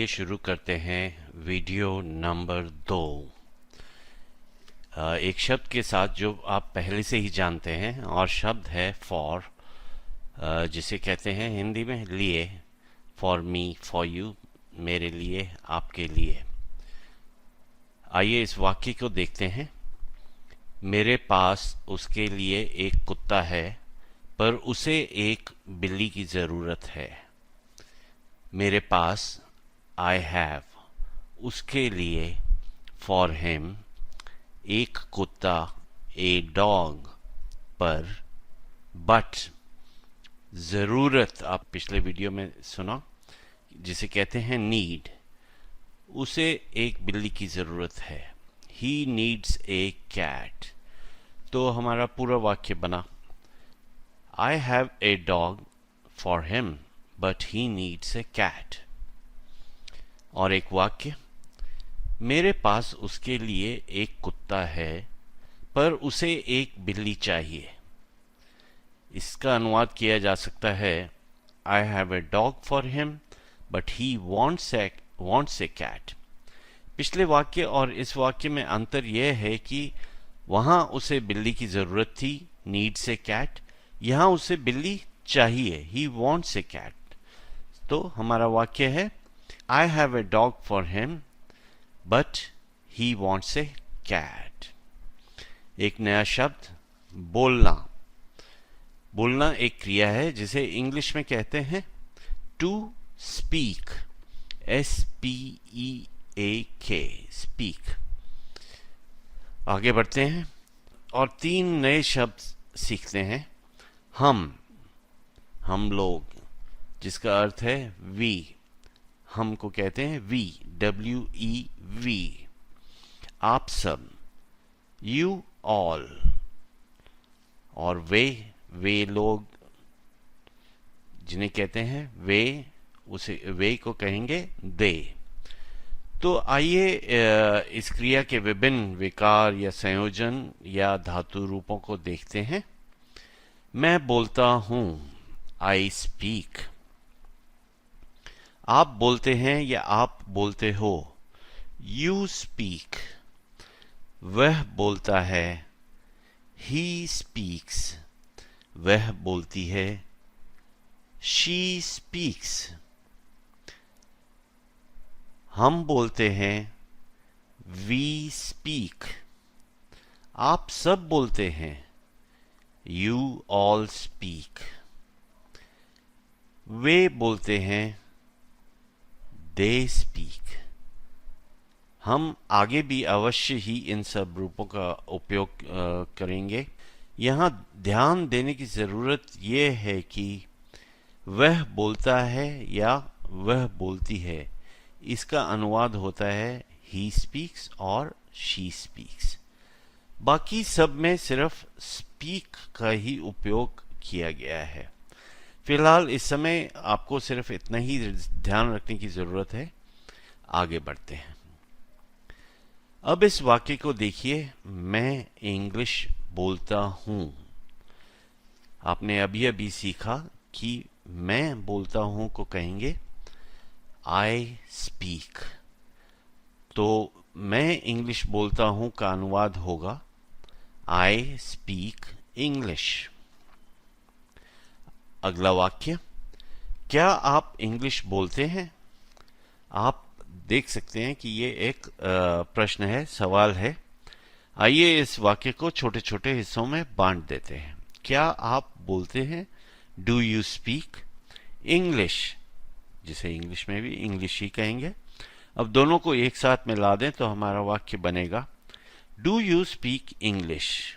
चलिए शुरू करते हैं वीडियो नंबर 2। एक शब्द के साथ जो आप पहले से ही जानते हैं और शब्द है फॉर, जिसे कहते हैं हिंदी में लिए। फॉर मी, फॉर यू, मेरे लिए, आपके लिए। आइए इस वाक्य को देखते हैं। मेरे पास उसके लिए एक कुत्ता है पर उसे एक बिल्ली की ज़रूरत है। मेरे पास, आई हैव, उसके लिए, फॉर हिम, एक कुत्ता, ए डॉग, पर, बट, ज़रूरत, आप पिछले वीडियो में सुना, जिसे कहते हैं नीड, उसे एक बिल्ली की ज़रूरत है। He needs a cat. तो हमारा पूरा वाक्य बना, I have a dog for him but he needs a cat. और एक वाक्य, मेरे पास उसके लिए एक कुत्ता है पर उसे एक बिल्ली चाहिए। इसका अनुवाद किया जा सकता है, I have a dog for him but he wants a cat. पिछले वाक्य और इस वाक्य में अंतर यह है कि वहाँ उसे बिल्ली की ज़रूरत थी, नीड्स ए कैट, यहाँ उसे बिल्ली चाहिए, ही वॉन्ट्स ए कैट। तो हमारा वाक्य है, I have a dog for him but he wants a cat. एक नया शब्द, बोलना। बोलना एक क्रिया है जिसे इंग्लिश में कहते हैं टू स्पीक, SPEAK, स्पीक। आगे बढ़ते हैं और 3 नए शब्द सीखते हैं। हम लोग, जिसका अर्थ है वी, हम को कहते हैं वी, WEV। आप सब, यू ऑल। और वे लोग, जिन्हें कहते हैं वे, उसे वे को कहेंगे दे। तो आइए इस क्रिया के विभिन्न विकार या संयोजन या धातु रूपों को देखते हैं। मैं बोलता हूँ, आई स्पीक। आप बोलते हैं या आप बोलते हो, यू स्पीक। वह बोलता है, ही स्पीक्स। वह बोलती है, शी स्पीक्स। हम बोलते हैं, वी स्पीक। आप सब बोलते हैं, यू ऑल स्पीक। वे बोलते हैं, दे स्पीक। हम आगे भी अवश्य ही इन सब रूपों का उपयोग करेंगे। यहाँ ध्यान देने की ज़रूरत यह है कि वह बोलता है या वह बोलती है, इसका अनुवाद होता है ही स्पीक्स और शी स्पीक्स। बाकी सब में सिर्फ स्पीक का ही उपयोग किया गया है। फिलहाल इस समय आपको सिर्फ इतना ही ध्यान रखने की ज़रूरत है। आगे बढ़ते हैं। अब इस वाक्य को देखिए, मैं इंग्लिश बोलता हूँ। आपने अभी अभी सीखा कि मैं बोलता हूँ को कहेंगे आई स्पीक। तो मैं इंग्लिश बोलता हूँ का अनुवाद होगा आई स्पीक इंग्लिश। अगला वाक्य, क्या आप इंग्लिश बोलते हैं? आप देख सकते हैं कि ये एक प्रश्न है, सवाल है। आइए इस वाक्य को छोटे छोटे हिस्सों में बांट देते हैं। क्या आप बोलते हैं? डू यू स्पीक इंग्लिश, जिसे इंग्लिश में भी इंग्लिश ही कहेंगे। अब दोनों को एक साथ मिला दें तो हमारा वाक्य बनेगा, डू यू स्पीक इंग्लिश।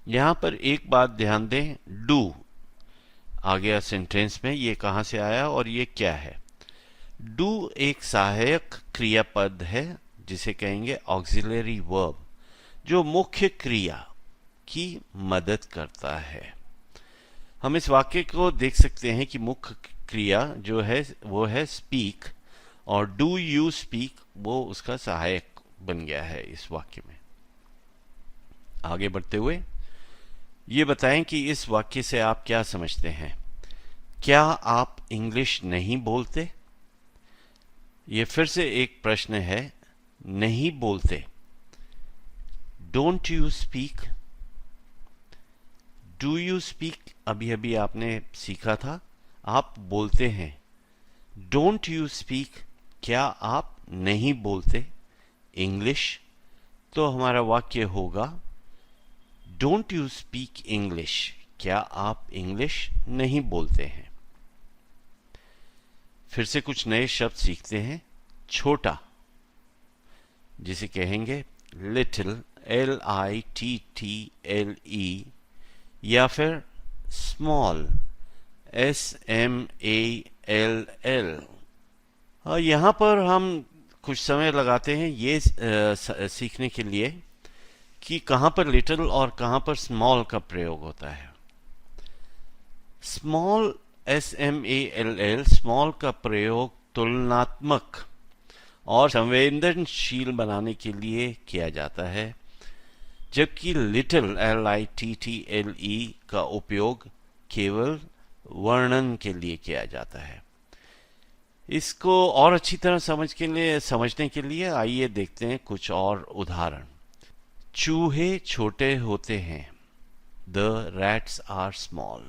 यहां पर एक बात ध्यान दें, डू आ गया सेंटेंस में, ये कहां से आया और ये क्या है? डू एक सहायक क्रियापद है जिसे कहेंगे ऑक्सिलरी वर्ब, जो मुख्य क्रिया की मदद करता है। हम इस वाक्य को देख सकते हैं कि मुख्य क्रिया जो है वो है स्पीक, और डू यू स्पीक वो उसका सहायक बन गया है इस वाक्य में। आगे बढ़ते हुए ये बताएं कि इस वाक्य से आप क्या समझते हैं। क्या आप इंग्लिश नहीं बोलते? ये फिर से एक प्रश्न है, नहीं बोलते। Don't you speak, do you speak अभी अभी आपने सीखा था, आप बोलते हैं। डोंट यू स्पीक, क्या आप नहीं बोलते इंग्लिश? तो हमारा वाक्य होगा डोंट यू स्पीक इंग्लिश, क्या आप इंग्लिश नहीं बोलते हैं। फिर से कुछ नए शब्द सीखते हैं। छोटा, जिसे कहेंगे लिटिल, LITTLE, या फिर स्मॉल, SMALL। और यहाँ पर हम कुछ समय लगाते हैं ये सीखने के लिए कि कहाँ पर लिटिल और कहाँ पर स्मॉल का प्रयोग होता है। स्मॉल, SMALL, स्मॉल का प्रयोग तुलनात्मक और संवेदनशील बनाने के लिए किया जाता है, जबकि लिटिल, LITTLE, का उपयोग केवल वर्णन के लिए किया जाता है। इसको और अच्छी तरह समझने के लिए आइए देखते हैं कुछ और उदाहरण। चूहे छोटे होते हैं, The rats are small।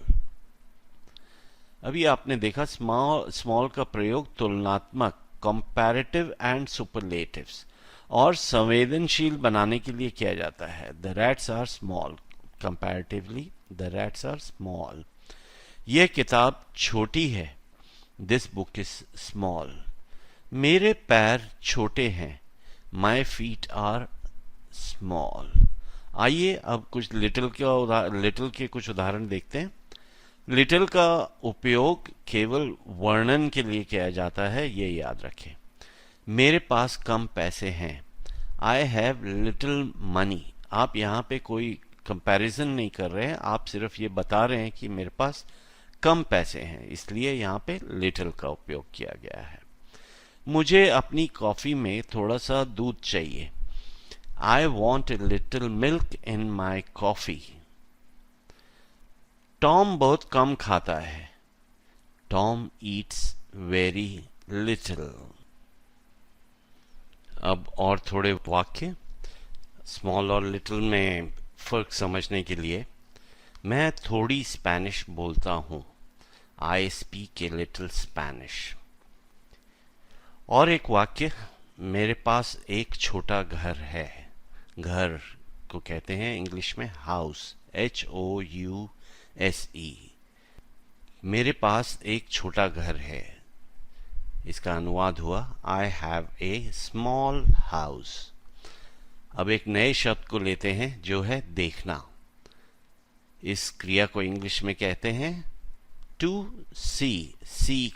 अभी आपने देखा स्मॉल का प्रयोग तुलनात्मक, कंपैरेटिव एंड सुपरलेटिव्स, और संवेदनशील बनाने के लिए किया जाता है। The rats are small, comparatively the rats are small। यह किताब छोटी है, This book is small। मेरे पैर छोटे हैं, My feet are small। आइए अब कुछ लिटिल के कुछ उदाहरण देखते हैं। लिटिल का उपयोग केवल वर्णन के लिए किया जाता है, ये याद रखें। मेरे पास कम पैसे हैं, I have little money। आप यहाँ पे कोई कंपैरिजन नहीं कर रहे हैं, आप सिर्फ ये बता रहे हैं कि मेरे पास कम पैसे हैं, इसलिए यहाँ पे लिटिल का उपयोग किया गया है। मुझे अपनी कॉफी में थोड़ा सा दूध चाहिए, I want a little milk in my coffee। Tom बहुत कम खाता है, Tom eats very little। अब और थोड़े वाक्य स्मॉल और लिटिल में फर्क समझने के लिए। मैं थोड़ी स्पेनिश बोलता हूँ, I speak a little Spanish। और एक वाक्य, मेरे पास एक छोटा घर है। घर को कहते हैं इंग्लिश में हाउस, HOUSE। मेरे पास एक छोटा घर है, इसका अनुवाद हुआ I have a small house। अब एक नए शब्द को लेते हैं जो है देखना। इस क्रिया को इंग्लिश में कहते हैं to see, SEE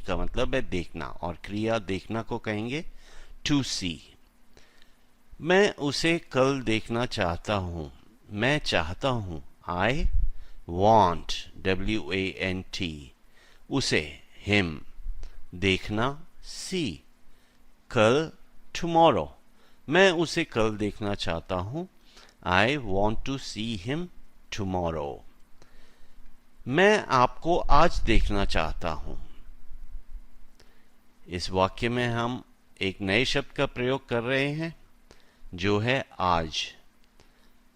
का मतलब है देखना, और क्रिया देखना को कहेंगे to see। मैं उसे कल देखना चाहता हूँ, मैं चाहता हूँ, I want, WANT। उसे, him, देखना, see, कल, tomorrow। मैं उसे कल देखना चाहता हूँ, I want to see him tomorrow। मैं आपको आज देखना चाहता हूँ। इस वाक्य में हम एक नए शब्द का प्रयोग कर रहे हैं जो है आज,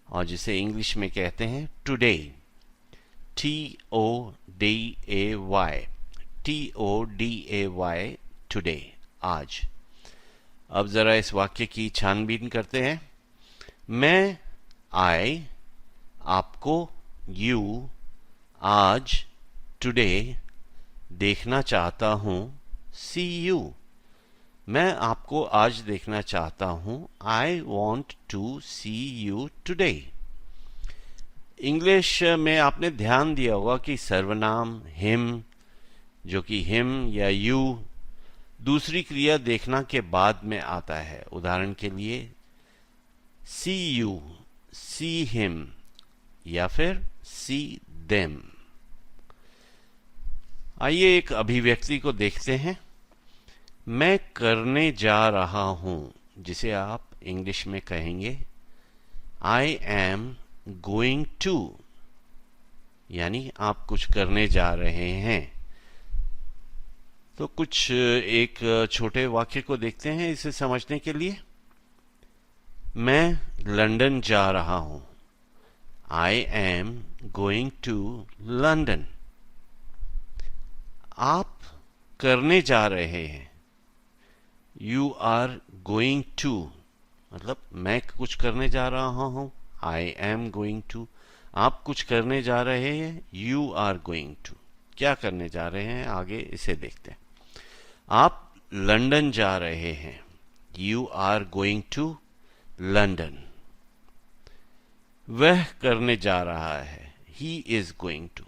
और जिसे इंग्लिश में कहते हैं टुडे, TODAY, टुडे, आज। अब जरा इस वाक्य की छानबीन करते हैं। मैं, I, आपको, you, आज, टुडे, देखना चाहता हूँ, see you। मैं आपको आज देखना चाहता हूँ, I want to see you today। English में आपने ध्यान दिया होगा कि सर्वनाम him, जो कि him या you, दूसरी क्रिया देखना के बाद में आता है। उदाहरण के लिए see you, see him, या फिर see them। आइए एक अभिव्यक्ति को देखते हैं। मैं करने जा रहा हूं, जिसे आप इंग्लिश में कहेंगे I am going to, यानी आप कुछ करने जा रहे हैं। तो कुछ एक छोटे वाक्य को देखते हैं इसे समझने के लिए। मैं लंदन जा रहा हूं। I am going to London. आप करने जा रहे हैं। यू आर गोइंग टू, मतलब मैं कुछ करने जा रहा हूं। I am going to. आप कुछ करने जा रहे हैं। You are going to. क्या करने जा रहे हैं आगे इसे देखते हैं। आप लंदन जा रहे हैं। You are going to London. वह करने जा रहा है। He is going to.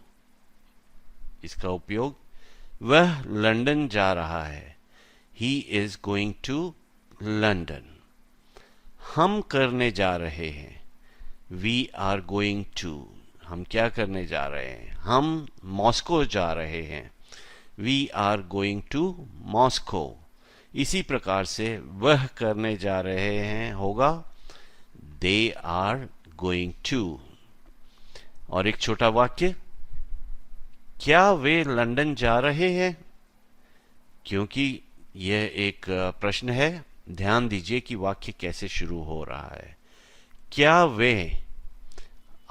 इसका उपयोग, वह लंदन जा रहा है। He is going to London. हम करने जा रहे हैं। We are going to. हम क्या करने जा रहे हैं। हम मॉस्को जा रहे हैं। We are going to Moscow. इसी प्रकार से वह करने जा रहे हैं होगा दे आर गोइंग टू। और एक छोटा वाक्य, क्या वे लंदन जा रहे हैं। क्योंकि यह एक प्रश्न है, ध्यान दीजिए कि वाक्य कैसे शुरू हो रहा है। क्या वे,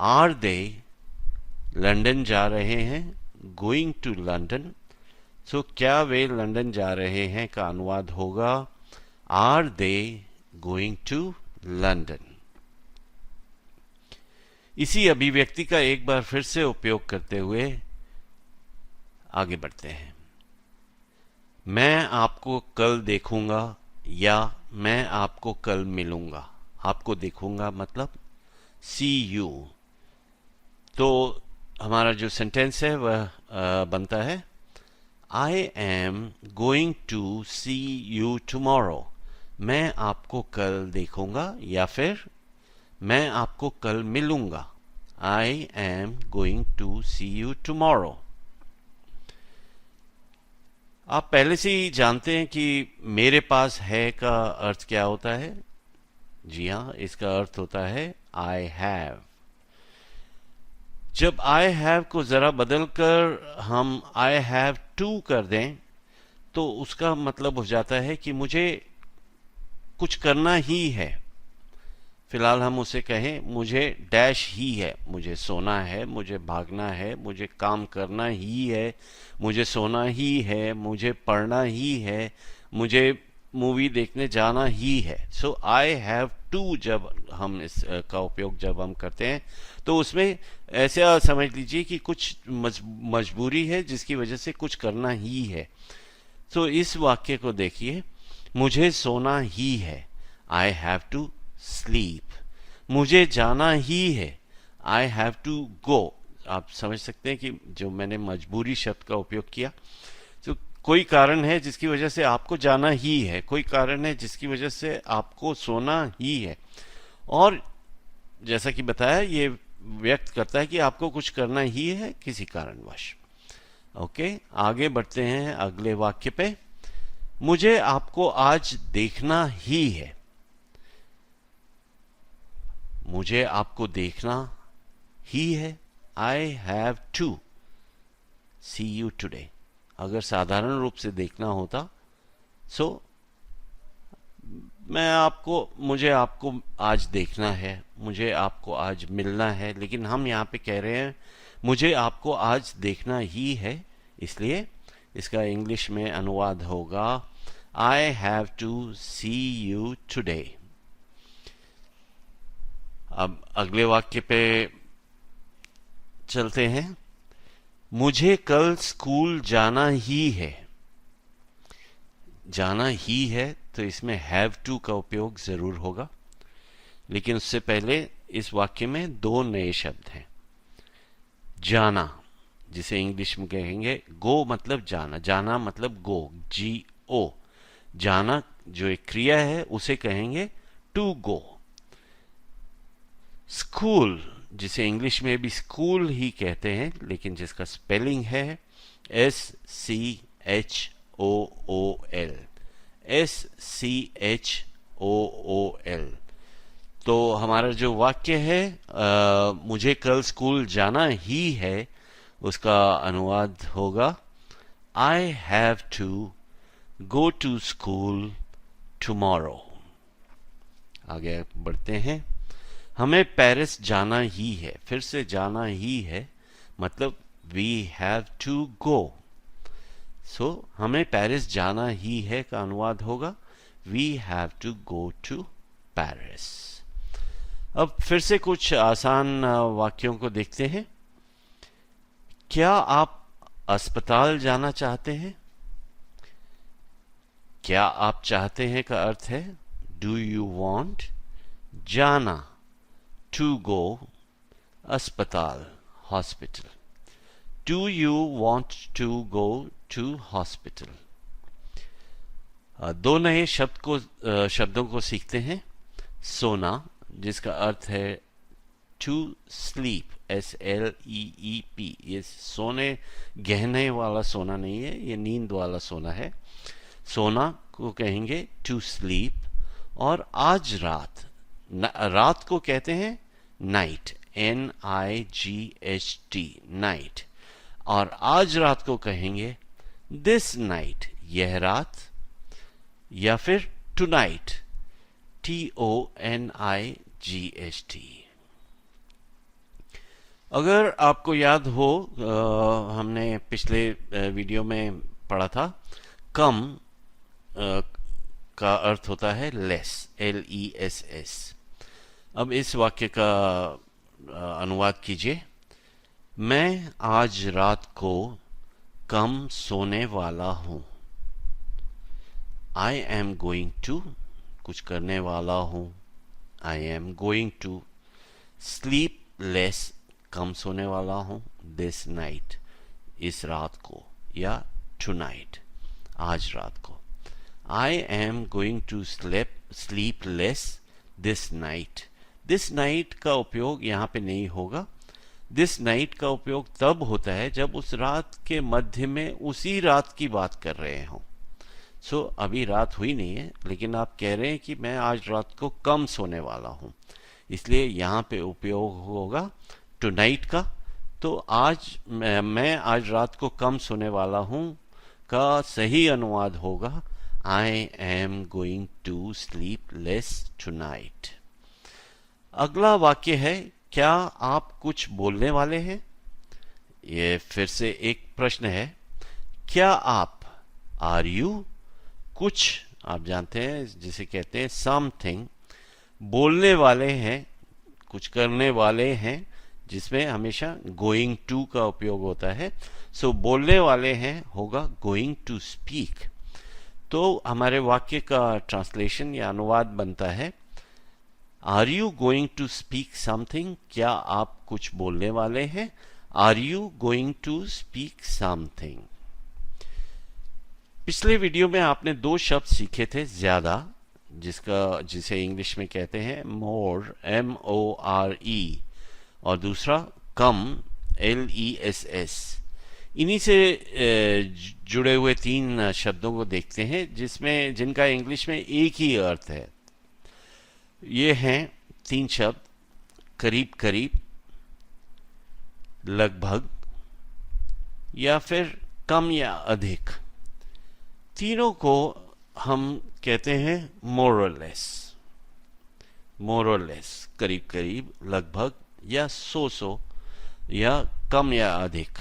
आर दे, लंदन जा रहे हैं। Going to London. सो क्या वे लंदन जा रहे हैं का अनुवाद होगा are they going to London. इसी अभिव्यक्ति का एक बार फिर से उपयोग करते हुए आगे बढ़ते हैं। मैं आपको कल देखूंगा या मैं आपको कल मिलूंगा। आपको देखूंगा मतलब सी यू। तो हमारा जो सेंटेंस है वह बनता है I am going to see you tomorrow. मैं आपको कल देखूंगा या फिर मैं आपको कल मिलूंगा। I am going to see you tomorrow. आप पहले से ही जानते हैं कि मेरे पास है का अर्थ क्या होता है। जी हाँ, इसका अर्थ होता है आई हैव। जब आई हैव को जरा बदलकर हम आई हैव टू कर दें तो उसका मतलब हो जाता है कि मुझे कुछ करना ही है। फिलहाल हम उसे कहें मुझे डैश ही है। मुझे सोना है, मुझे भागना है, मुझे काम करना ही है, मुझे सोना ही है, मुझे पढ़ना ही है, मुझे मूवी देखने जाना ही है। सो आई हैव टू जब हम इस का उपयोग जब हम करते हैं तो उसमें ऐसा समझ लीजिए कि कुछ मजबूरी है जिसकी वजह से कुछ करना ही है। तो इस वाक्य को देखिए, मुझे सोना ही है। I have to sleep. मुझे जाना ही है। I have to go. आप समझ सकते हैं कि जो मैंने मजबूरी शब्द का उपयोग किया, तो कोई कारण है जिसकी वजह से आपको जाना ही है, कोई कारण है जिसकी वजह से आपको सोना ही है। और जैसा कि बताया, ये व्यक्त करता है कि आपको कुछ करना ही है किसी कारणवश। ओके, आगे बढ़ते हैं अगले वाक्य पे। मुझे आपको आज देखना ही है। मुझे आपको देखना ही है। I have to see you today. अगर साधारण रूप से देखना होता सो मुझे आपको आज देखना है, मुझे आपको आज मिलना है, लेकिन हम यहाँ पे कह रहे हैं मुझे आपको आज देखना ही है। इसलिए इसका इंग्लिश में अनुवाद होगा I have to see you today. अब अगले वाक्य पे चलते हैं। मुझे कल स्कूल जाना ही है। जाना ही है तो इसमें हैव टू का उपयोग जरूर होगा, लेकिन उससे पहले इस वाक्य में दो नए शब्द हैं। जाना, जिसे इंग्लिश में कहेंगे गो, मतलब जाना। जाना मतलब गो, जी ओ। जाना जो एक क्रिया है उसे कहेंगे टू गो। स्कूल, जिसे इंग्लिश में भी स्कूल ही कहते हैं, लेकिन जिसका स्पेलिंग है SCHOOL, SCHOOL। तो हमारा जो वाक्य है मुझे कल स्कूल जाना ही है, उसका अनुवाद होगा I have to go to school tomorrow. आगे बढ़ते हैं। हमें पेरिस जाना ही है, फिर से जाना ही है, मतलब we have to go. So हमें पेरिस जाना ही है का अनुवाद होगा we have to go to Paris. अब फिर से कुछ आसान वाक्यों को देखते हैं। क्या आप अस्पताल जाना चाहते हैं? क्या आप चाहते हैं का अर्थ है डू यू वांट, जाना टू गो, अस्पताल hospital. Do you want to go to hospital. दो नए शब्दों को सीखते हैं। सोना, जिसका अर्थ है टू स्लीप, SLEEP। ये सोने गहने वाला सोना नहीं है, ये नींद वाला सोना है। सोना को कहेंगे टू स्लीप। और आज रात, रात को कहते हैं नाइट, NIGHT, नाइट। और आज रात को कहेंगे दिस नाइट, यह रात, या फिर टुनाइट, TONIGHT। अगर आपको याद हो, हमने पिछले वीडियो में पढ़ा था कम का अर्थ होता है लेस, LESS। अब इस वाक्य का अनुवाद कीजिए। मैं आज रात को कम सोने वाला हूं। आई एम गोइंग टू, कुछ करने वाला हूं, I am going to sleep less, कम सोने वाला हूं, दिस नाइट, इस रात को, या टू नाइट, आज रात को। I am going to sleep less this night. This night का उपयोग यहाँ पे नहीं होगा। दिस नाइट का उपयोग तब होता है जब उस रात के मध्य में उसी रात की बात कर रहे हों। सो अभी रात हुई नहीं है, लेकिन आप कह रहे हैं कि मैं आज रात को कम सोने वाला हूं, इसलिए यहाँ पे उपयोग होगा टू नाइट का। तो आज मैं आज रात को कम सोने वाला हूं का सही अनुवाद होगा I am going to sleep less tonight. अगला वाक्य है क्या आप कुछ बोलने वाले हैं? ये फिर से एक प्रश्न है। क्या आप, आर यू, कुछ आप जानते हैं जिसे कहते हैं समथिंग, बोलने वाले हैं, कुछ करने वाले हैं, जिसमें हमेशा गोइंग टू का उपयोग होता है। सो बोलने वाले हैं होगा गोइंग टू स्पीक। तो हमारे वाक्य का ट्रांसलेशन या अनुवाद बनता है are you going to speak something? क्या आप कुछ बोलने वाले हैं? Are you going to speak something? पिछले वीडियो में आपने दो शब्द सीखे थे ज्यादा, जिसे इंग्लिश में कहते हैं मोर, MORE, और दूसरा कम, LESS। इन्हीं से जुड़े हुए तीन शब्दों को देखते हैं जिनका इंग्लिश में एक ही अर्थ है। ये हैं तीन शब्द करीब करीब, लगभग, या फिर कम या अधिक। तीनों को हम कहते हैं मोर और लेस। मोर और लेस, करीब करीब, लगभग, या सो या कम या अधिक।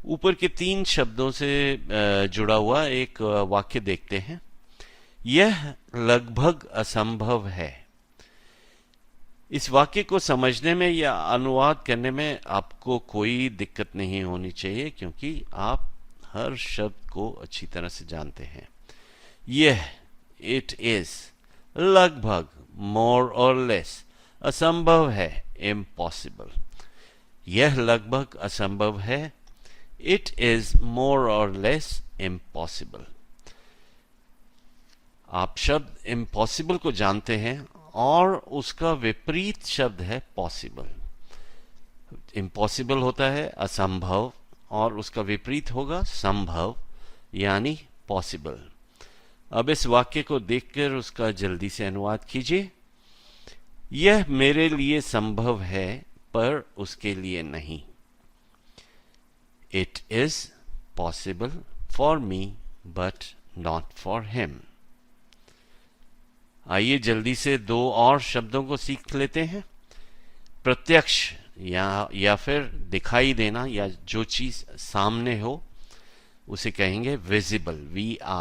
ऊपर के तीन शब्दों से जुड़ा हुआ एक वाक्य देखते हैं। यह लगभग असंभव है। इस वाक्य को समझने में या अनुवाद करने में आपको कोई दिक्कत नहीं होनी चाहिए, क्योंकि आप हर शब्द को अच्छी तरह से जानते हैं। यह, इट इज, लगभग, मोर और लेस, असंभव है, इम्पॉसिबल। यह लगभग असंभव है, इट इज मोर और लेस इम्पॉसिबल। आप शब्द इम्पॉसिबल को जानते हैं और उसका विपरीत शब्द है पॉसिबल। इम्पॉसिबल होता है असंभव और उसका विपरीत होगा संभव, यानी पॉसिबल। अब इस वाक्य को देखकर उसका जल्दी से अनुवाद कीजिए। यह मेरे लिए संभव है पर उसके लिए नहीं। It is possible for me but not for him. आइए जल्दी से 2 और शब्दों को सीख लेते हैं. प्रत्यक्ष या फिर दिखाई देना, या जो चीज सामने हो उसे कहेंगे विजिबल. VISIBLE.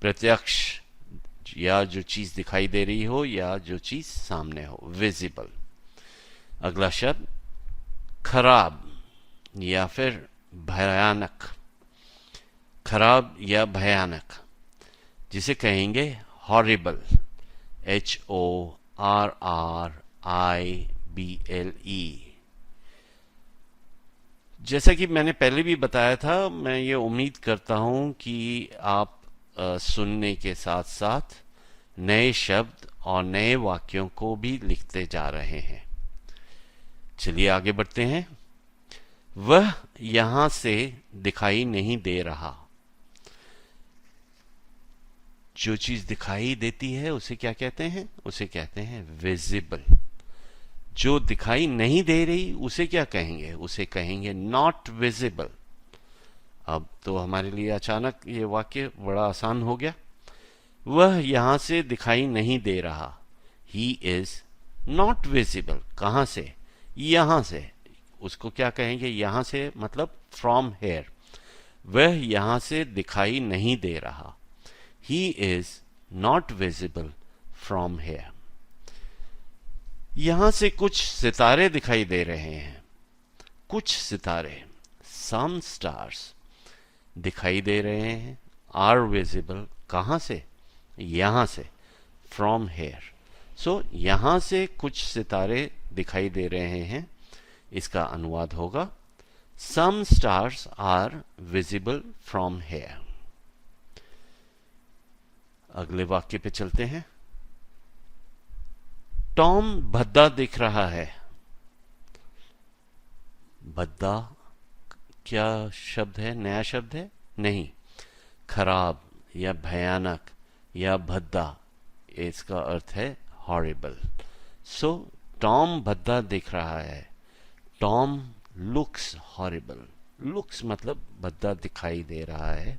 प्रत्यक्ष, या जो चीज दिखाई दे रही हो या जो चीज सामने हो, विजिबल. अगला शब्द खराब या फिर भयानक. खराब या भयानक, जिसे कहेंगे हॉरिबल. HORRIBLE. जैसा कि मैंने पहले भी बताया था, मैं ये उम्मीद करता हूं कि आप सुनने के साथ साथ नए शब्द और नए वाक्यों को भी लिखते जा रहे हैं. चलिए आगे बढ़ते हैं. वह यहां से दिखाई नहीं दे रहा. जो चीज दिखाई देती है उसे क्या कहते हैं? उसे कहते हैं विजिबल. जो दिखाई नहीं दे रही उसे क्या कहेंगे? उसे कहेंगे नॉट विजिबल. अब तो हमारे लिए अचानक ये वाक्य बड़ा आसान हो गया. वह यहां से दिखाई नहीं दे रहा. He is not visible. कहां से? यहां से. उसको क्या कहेंगे? यहां से मतलब फ्रॉम हेयर. वह यहां से दिखाई नहीं दे रहा. He is not visible from here. यहां से कुछ सितारे दिखाई दे रहे हैं. कुछ सितारे, some stars, दिखाई दे रहे हैं. are visible. कहां से? यहां से, from here. So यहां से कुछ सितारे दिखाई दे रहे हैं. इसका अनुवाद होगा some stars are visible from here. अगले वाक्य पे चलते हैं. टॉम भद्दा दिख रहा है. भद्दा क्या शब्द है? नया शब्द है? नहीं. खराब या भयानक या भद्दा, इसका अर्थ है हॉरिबल. सो टॉम भद्दा दिख रहा है. Tom looks horrible. लुक्स मतलब भद्दा दिखाई दे रहा है,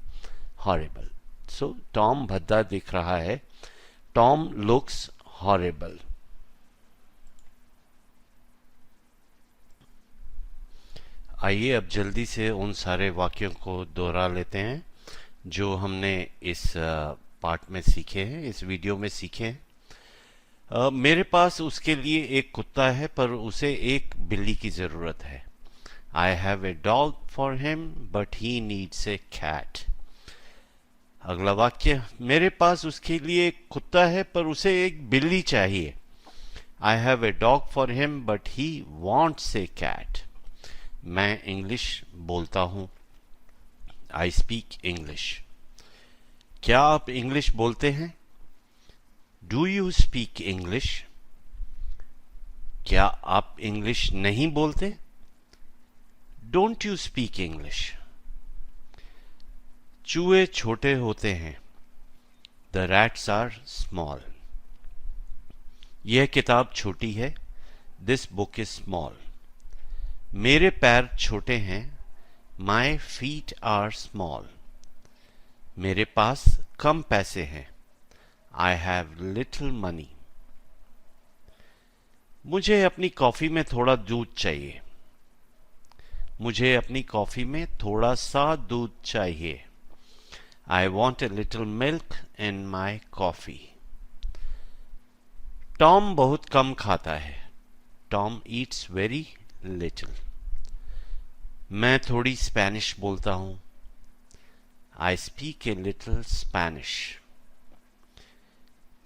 हॉरिबल. सो टॉम भद्दा दिख रहा है. Tom looks horrible. आइए अब जल्दी से उन सारे वाक्यों को दोहरा लेते हैं जो हमने इस पार्ट में सीखे हैं, इस वीडियो में सीखे हैं. मेरे पास उसके लिए एक कुत्ता है पर उसे एक बिल्ली की जरूरत है. I have a dog for him but he needs a cat. अगला वाक्य, मेरे पास उसके लिए एक कुत्ता है पर उसे एक बिल्ली चाहिए. I have a dog for him but he wants a cat. मैं इंग्लिश बोलता हूं. I speak English. क्या आप इंग्लिश बोलते हैं? Do you speak English? क्या आप इंग्लिश नहीं बोलते? Don't you speak English. चूहे छोटे होते हैं. The rats are small. यह किताब छोटी है. This book is small. मेरे पैर छोटे हैं. My feet are small. मेरे पास कम पैसे हैं. I have little money. मुझे अपनी कॉफी में थोड़ा दूध चाहिए. मुझे अपनी कॉफी में थोड़ा सा दूध चाहिए. I want a little milk in my coffee. Tom बहुत कम खाता है. Tom eats very little. मैं थोड़ी स्पेनिश बोलता हूं. I speak a little Spanish.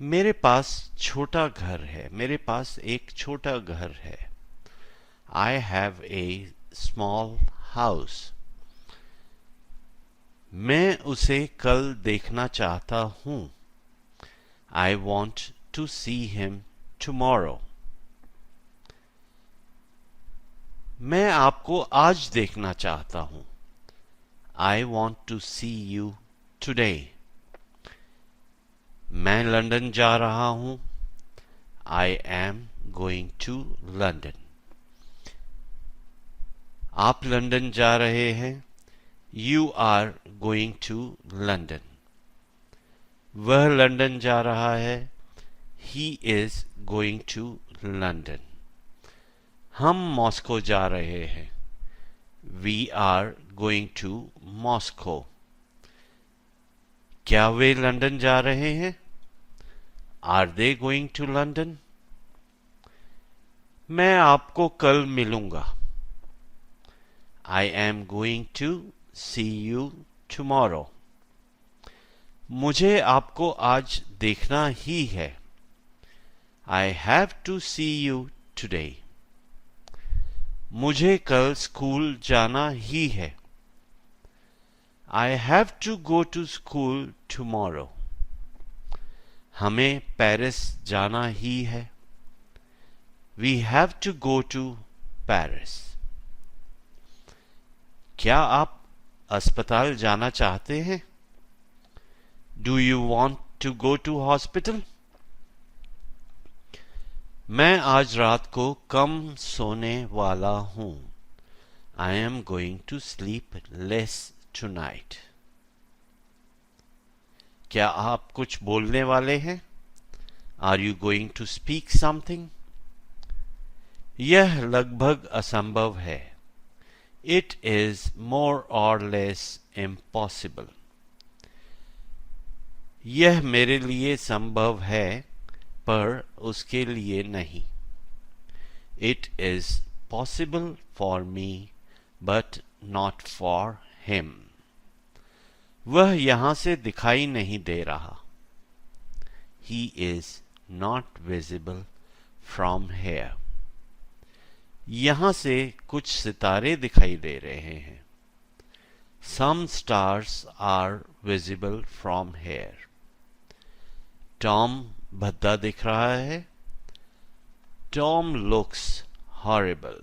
मेरे पास छोटा घर है. मेरे पास एक छोटा घर है. I have a small house. मैं उसे कल देखना चाहता हूं. I want to see him tomorrow. मैं आपको आज देखना चाहता हूं. I want to see you today. मैं लंदन जा रहा हूं. I am going to London. आप लंदन जा रहे हैं, you are going to London. वह लंदन जा रहा है, he is going to London. हम मॉस्को जा रहे हैं, we are going to Moscow. क्या वे लंदन जा रहे हैं, are they going to London. मैं आपको कल मिलूंगा, I am going to see you tomorrow. मुझे आपको आज देखना ही है, I have to see you today. मुझे कल स्कूल जाना ही है, I have to go to school tomorrow. हमें पेरिस जाना ही है, we have to go to Paris. क्या आप अस्पताल जाना चाहते हैं, do you want to go to hospital. मैं आज रात को कम सोने वाला हूं, I am going to sleep less tonight. क्या आप कुछ बोलने वाले हैं, are you going to speak something. यह लगभग असंभव है, इट इज मोर और लेस इम्पॉसिबल। यह मेरे लिए संभव है पर उसके लिए नहीं, it is possible for me but not for him. वह यहां से दिखाई नहीं दे रहा, he is not visible from here. यहां से कुछ सितारे दिखाई दे रहे हैं, some stars are visible from here. Tom भद्दा दिख रहा है, टॉम लुक्स हॉरिबल।